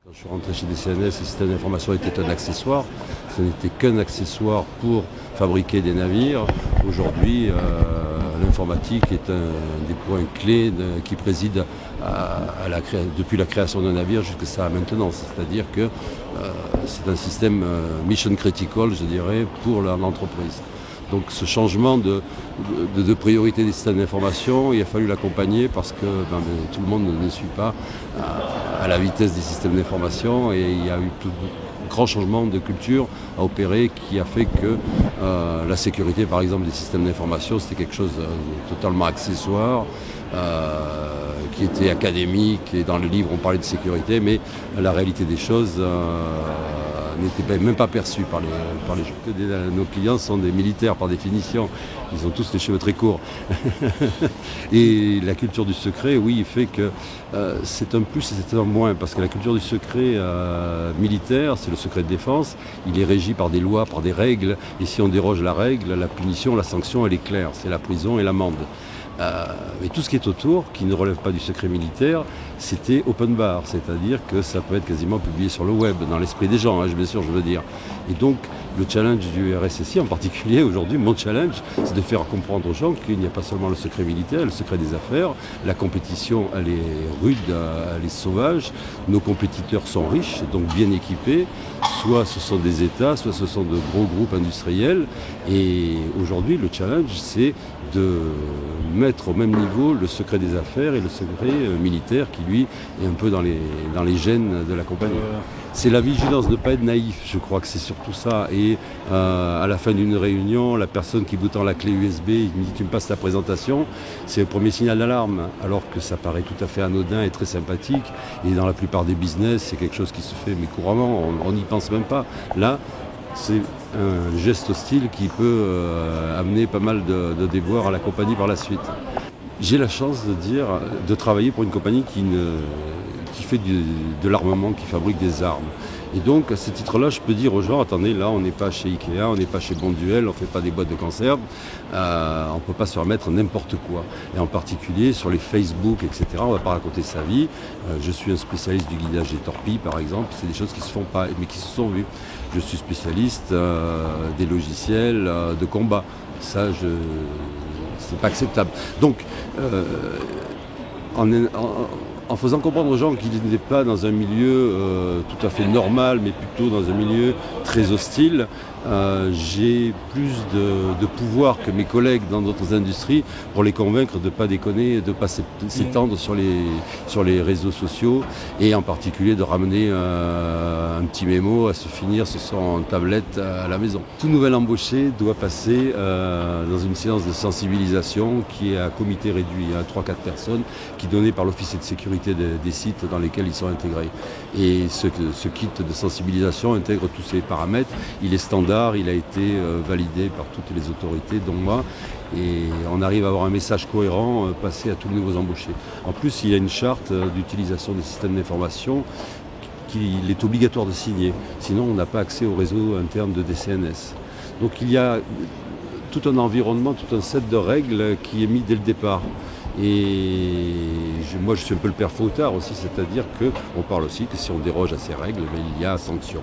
Quand je suis rentré chez DCNS, le système d'information était un accessoire. Ce n'était qu'un accessoire pour fabriquer des navires. Aujourd'hui, l'informatique est un des points clés qui préside depuis la création d'un navire jusqu'à sa maintenance. C'est-à-dire que c'est un système mission critical, je dirais, pour l'entreprise. Donc ce changement de priorité des systèmes d'information, il a fallu l'accompagner parce que tout le monde ne suit pas à la vitesse des systèmes d'information et il y a eu un grand changement de culture à opérer qui a fait que la sécurité par exemple des systèmes d'information c'était quelque chose de totalement accessoire, qui était académique et dans le livre on parlait de sécurité mais la réalité des choses n'était même pas perçu par les gens. Nos clients sont des militaires par définition, ils ont tous les cheveux très courts. Et la culture du secret, oui, fait que c'est un plus et c'est un moins, parce que la culture du secret militaire, c'est le secret de défense, il est régi par des lois, par des règles, et si on déroge la règle, la punition, la sanction, elle est claire, c'est la prison et l'amende. Mais tout ce qui est autour, qui ne relève pas du secret militaire, c'était open bar, c'est-à-dire que ça peut être quasiment publié sur le web, dans l'esprit des gens, bien sûr je veux dire. Et donc le challenge du RSSI en particulier, aujourd'hui, mon challenge, c'est de faire comprendre aux gens qu'il n'y a pas seulement le secret militaire, le secret des affaires, la compétition elle est rude, elle est sauvage, nos compétiteurs sont riches, donc bien équipés, soit ce sont des États, soit ce sont de gros groupes industriels, et aujourd'hui le challenge c'est de mettre au même niveau le secret des affaires et le secret militaire qui lui est un peu dans les gènes de la compagnie. C'est la vigilance, de ne pas être naïf, je crois que c'est surtout ça. Et à la fin d'une réunion, la personne qui vous tend la clé USB, il me dit tu me passes ta présentation, c'est le premier signal d'alarme, alors que ça paraît tout à fait anodin et très sympathique. Et dans la plupart des business, c'est quelque chose qui se fait mais couramment, on n'y pense même pas. Là, c'est un geste hostile qui peut amener pas mal de déboires à la compagnie par la suite. J'ai la chance de travailler pour une compagnie qui fait de l'armement, qui fabrique des armes. Et donc, à ce titre-là, je peux dire aux gens, attendez, là, on n'est pas chez Ikea, on n'est pas chez Bonduel, on ne fait pas des boîtes de conserve, on ne peut pas se permettre n'importe quoi. Et en particulier, sur les Facebook, etc., on ne va pas raconter sa vie. Je suis un spécialiste du guidage des torpilles, par exemple, c'est des choses qui ne se font pas, mais qui se sont vues. Je suis spécialiste des logiciels de combat. Ça, c'est pas acceptable. Donc, en faisant comprendre aux gens qu'ils n'étaient pas dans un milieu tout à fait normal, mais plutôt dans un milieu très hostile, j'ai plus de pouvoir que mes collègues dans d'autres industries pour les convaincre de ne pas déconner, de ne pas s'étendre sur les réseaux sociaux et en particulier de ramener un petit mémo à se finir sur son tablette à la maison. Tout nouvel embauché doit passer dans une séance de sensibilisation qui est à comité réduit à 3-4 personnes, qui est donnée par l'officier de sécurité des sites dans lesquels ils sont intégrés. Et ce kit de sensibilisation intègre tous ces paramètres. Il est standard, il a été validé par toutes les autorités, dont moi. Et on arrive à avoir un message cohérent passé à tous les nouveaux embauchés. En plus, il y a une charte d'utilisation des systèmes d'information qu'il est obligatoire de signer. Sinon, on n'a pas accès au réseau interne de DCNS. Donc il y a tout un environnement, tout un set de règles qui est mis dès le départ. Et moi je suis un peu le père Fautard aussi, c'est-à-dire qu'on parle aussi que si on déroge à ces règles, il y a sanction.